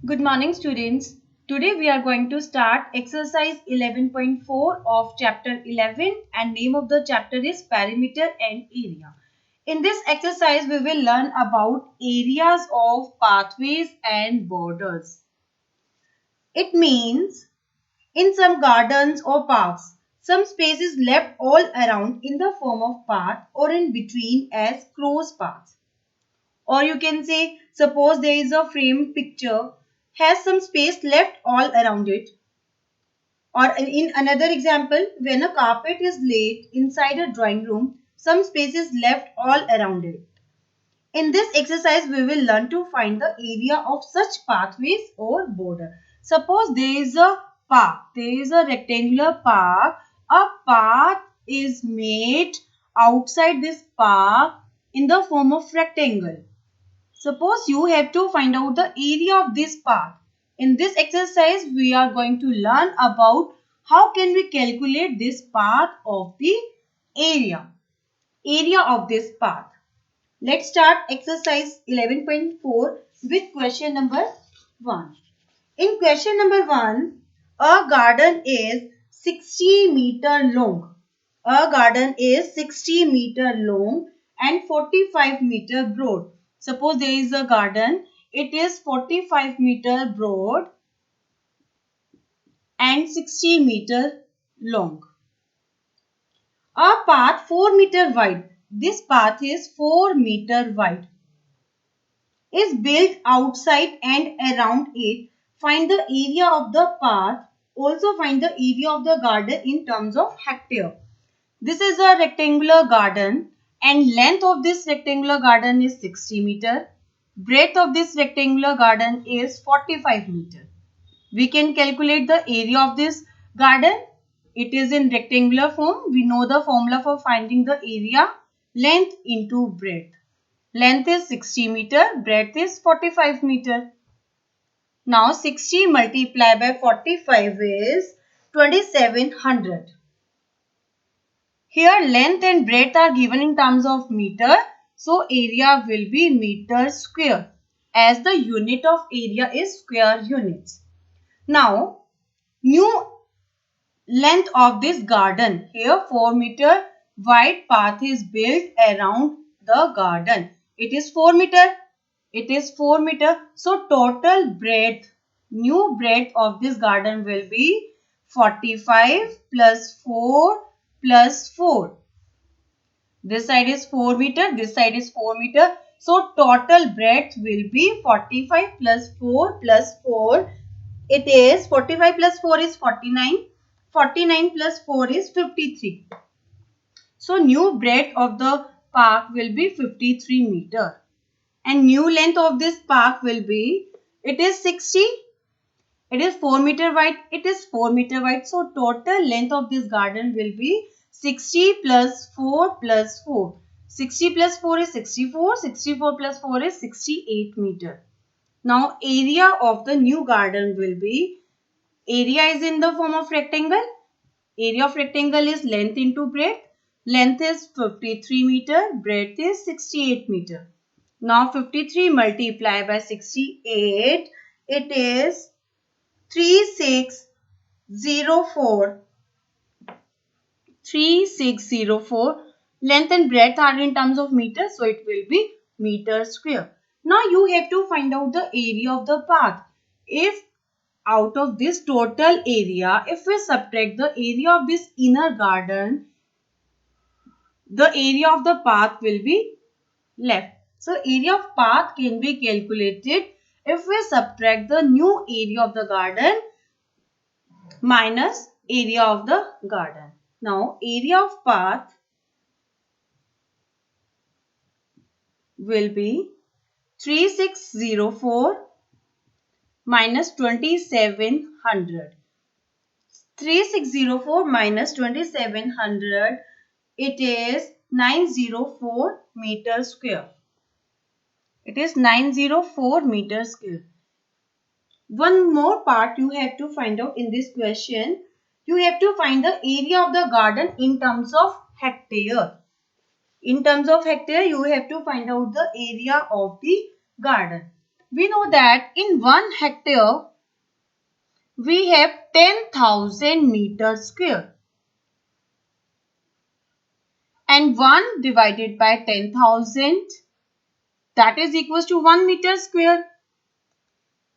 Good morning, students. Today we are going to start exercise 11.4 of chapter 11 and name of the chapter is perimeter and area. In this exercise we will learn about areas of pathways and borders. It means in some gardens or parks, some space is left all around in the form of path or in between as cross paths. Or you can say, suppose there is a framed picture, has some space left all around it. Or in another example, when a carpet is laid inside a drawing room, some space is left all around it. In this exercise, we will learn to find the area of such pathways or border. Suppose there is a park, there is a rectangular park. A path is made outside this park in the form of rectangle. Suppose you have to find out the area of this path. In this exercise, we are going to learn about how can we calculate this path of the area of this path. Let's start exercise 11.4 with question number 1. In question number 1, a garden is 60 meter long. A garden is 60 meter long and 45 meter broad. Suppose there is a garden, it is 45 meter broad and 60 meter long. A path 4 meter wide. This path is 4 meter wide. Is built outside and around it. Find the area of the path. Also find the area of the garden in terms of hectare. This is a rectangular garden and length of this rectangular garden is 60 meter. Breadth of this rectangular garden is 45 meter. We can calculate the area of this garden. It is in rectangular form. We know the formula for finding the area. Length into breadth. Length is 60 meter. Breadth is 45 meter. Now 60 multiplied by 45 is 2700. Here length and breadth are given in terms of meter. So area will be meter square as the unit of area is square units. Now new length of this garden. Here 4 meter wide path is built around the garden. It is 4 meter. It is 4 meter. So total breadth, new breadth of this garden will be 45 plus 4 plus 4. This side is 4 meter. This side is 4 meter. So total breadth will be 45 plus 4 plus 4. It is 45 plus 4 is 49. 49 plus 4 is 53. So new breadth of the park will be 53 meter. And new length of this park will be, it is 60. It is 4 meter wide. It is 4 meter wide. So total length of this garden will be 60 plus 4 plus 4. 60 plus 4 is 64. 64 plus 4 is 68 meter. Now area of the new garden will be, area is in the form of rectangle. Area of rectangle is length into breadth. Length is 53 meter. Breadth is 68 meter. Now 53 multiplied by 68. It is 3604. 3604. Length and breadth are in terms of meter. So it will be meter square. Now you have to find out the area of the path. If out of this total area, if we subtract the area of this inner garden, the area of the path will be left. So area of path can be calculated if we subtract the new area of the garden minus area of the garden. Now area of path will be 3604 minus 2700. 3604 minus 2700, it is 904 meter square. It is 904 meter square. One more part you have to find out in this question. You have to find the area of the garden in terms of hectare. In terms of hectare, you have to find out the area of the garden. we know that in 1 hectare, we have 10,000 meters square. And 1 divided by 10,000, that is equals to 1 meter square.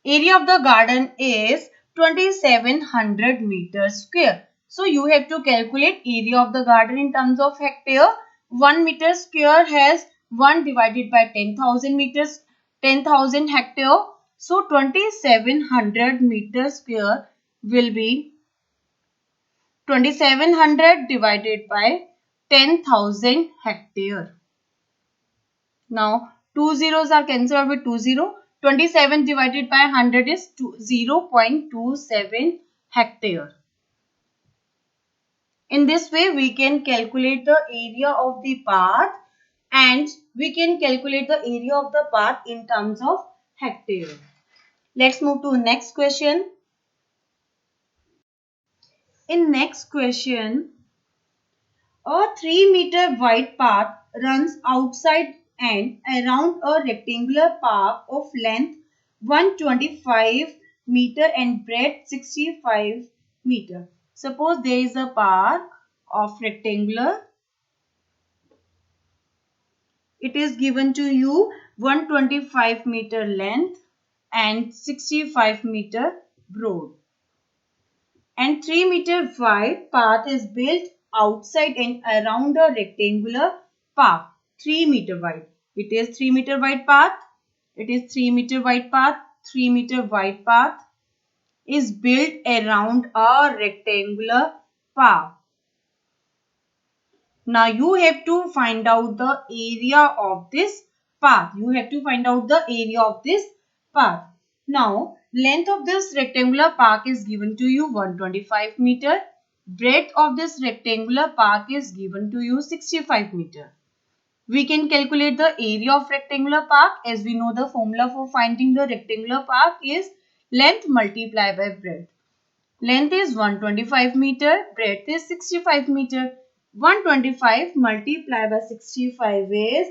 Area of the garden is 2700 meters square. So you have to calculate area of the garden in terms of hectare. 1 meter square has 1 divided by 10,000 meters, 10,000 hectare. So 2700 meters square will be 2700 divided by 10,000 hectare. Now, two zeros are cancelled with 20. 27 divided by 100 is 0.27 hectare. In this way, we can calculate the area of the path and we can calculate the area of the path in terms of hectare. Let's move to next question. In next question, a 3-meter wide path runs outside and around a rectangular park of length 125 meter and breadth 65 meter. Suppose there is a park of rectangular. It is given to you 125 meter length and 65 meter broad. And 3-meter wide path is built outside and around a rectangular park. 3-meter wide. It is 3-meter wide path. It is 3-meter wide path. 3-meter wide path is built around a rectangular park. Now you have to find out the area of this path. You have to find out the area of this path. Now, length of this rectangular park is given to you 125 meter. Breadth of this rectangular park is given to you 65 meter. We can calculate the area of rectangular park, as we know the formula for finding the rectangular park is length multiplied by breadth. Length is 125 meter, breadth is 65 meter. 125 multiplied by 65 is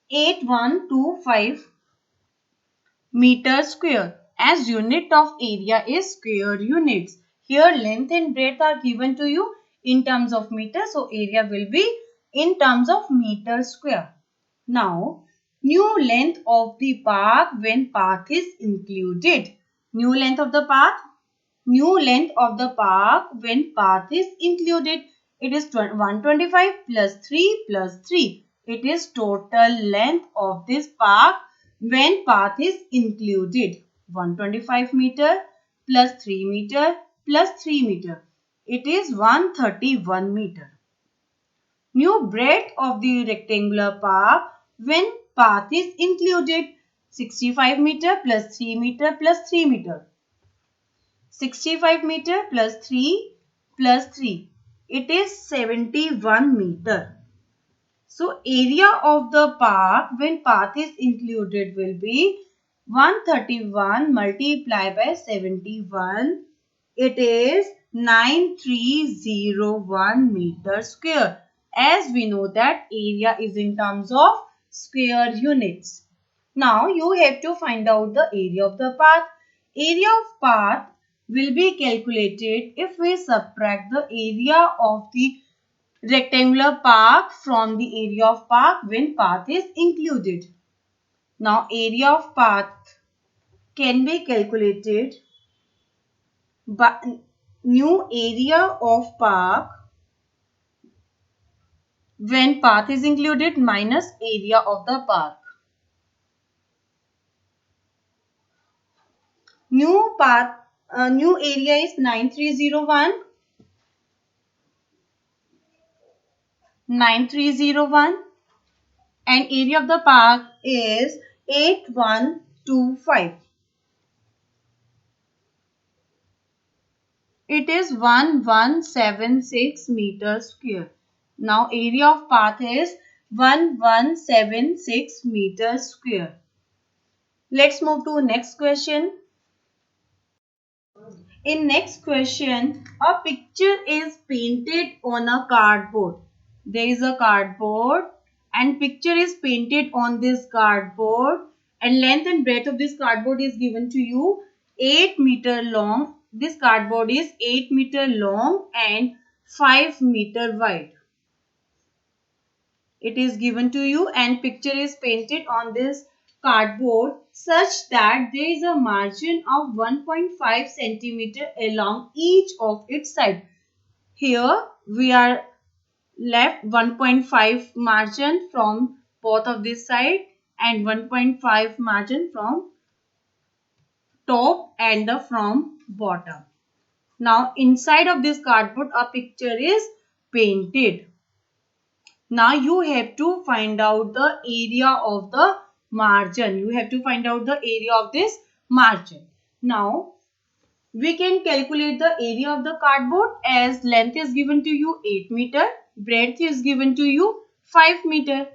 8125 meter square. As unit of area is square units. Here length and breadth are given to you in terms of meter. So area will be in terms of meter square. Now new length of the park when path is included. New length of the path. New length of the park when path is included. It is 125 plus 3 plus 3. It is total length of this park when path is included. 125 meter plus 3 meter plus 3 meter. It is 131 meter. New breadth of the rectangular park when path is included. 65 meter plus 3 meter plus 3 meter. 65 meter plus 3 plus 3. It is 71 meter. So area of the park when path is included will be 131 multiplied by 71. It is 9301 meter square. As we know that area is in terms of square units. Now you have to find out the area of the path. Area of path will be calculated if we subtract the area of the rectangular park from the area of park when path is included. Now area of path can be calculated by new area of park when path is included minus area of the park. New area is 9301. 9301 and area of the park is 8125. It is 1176 meters square. Now area of path is 1176 meters square. Let's move to next question. In next question, a picture is painted on a cardboard. There is a cardboard and picture is painted on this cardboard and length and breadth of this cardboard is given to you 8 meter long. This cardboard is 8 meter long and 5 meter wide. It is given to you and picture is painted on this cardboard such that there is a margin of 1.5 centimeter along each of its side. Here we are left 1.5 margin from both of this side and 1.5 margin from top and the from bottom. Now inside of this cardboard a picture is painted. Now you have to find out the area of the margin. You have to find out the area of this margin. Now we can calculate the area of the cardboard as length is given to you 8 meter, breadth is given to you 5 meter.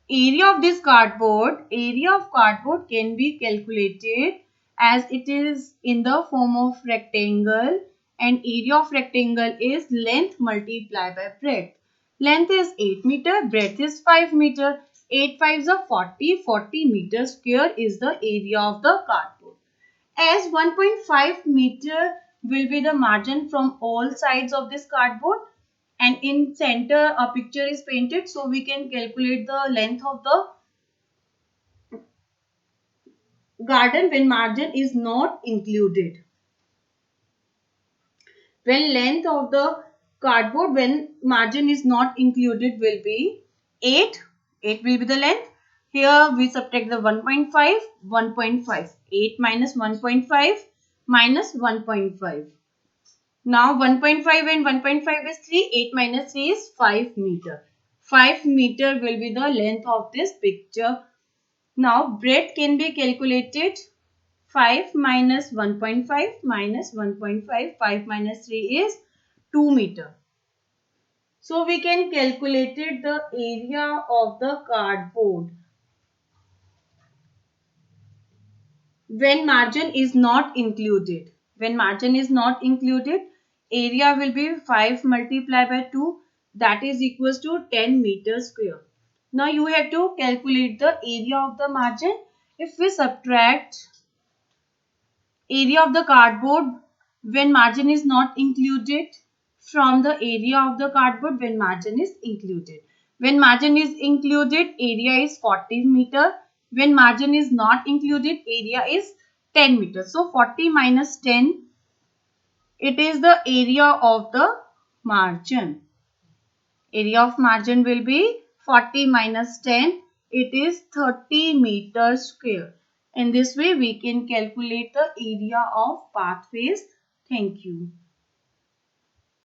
Area of this cardboard, area of cardboard can be calculated as it is in the form of rectangle, and area of rectangle is length multiplied by breadth. Length is 8 meter, breadth is 5 meter. 8 5s are 40, 40 meter square is the area of the cardboard. As 1.5 meter will be the margin from all sides of this cardboard, and in center a picture is painted, so we can calculate the length of the garden when margin is not included. When length of the cardboard when margin is not included will be 8. 8 will be the length. Here we subtract the 1.5. 1.5. 8 minus 1.5 minus 1.5. Now 1.5 and 1.5 is 3. 8 minus 3 is 5 meter. 5 meter will be the length of this picture. Now breadth can be calculated. 5 minus 1.5 minus 1.5. 5 minus 3 is 2 meter. So we can calculate the area of the cardboard when margin is not included. When margin is not included, area will be 5 multiplied by 2, that is equals to 10 meters square. Now you have to calculate the area of the margin. If we subtract area of the cardboard when margin is not included from the area of the cardboard when margin is included. When margin is included, area is 40 meter. When margin is not included, area is 10 meters. So 40 minus 10, it is the area of the margin. Area of margin will be 40 minus 10. It is 30 meters square. In this way, we can calculate the area of pathways. Thank you.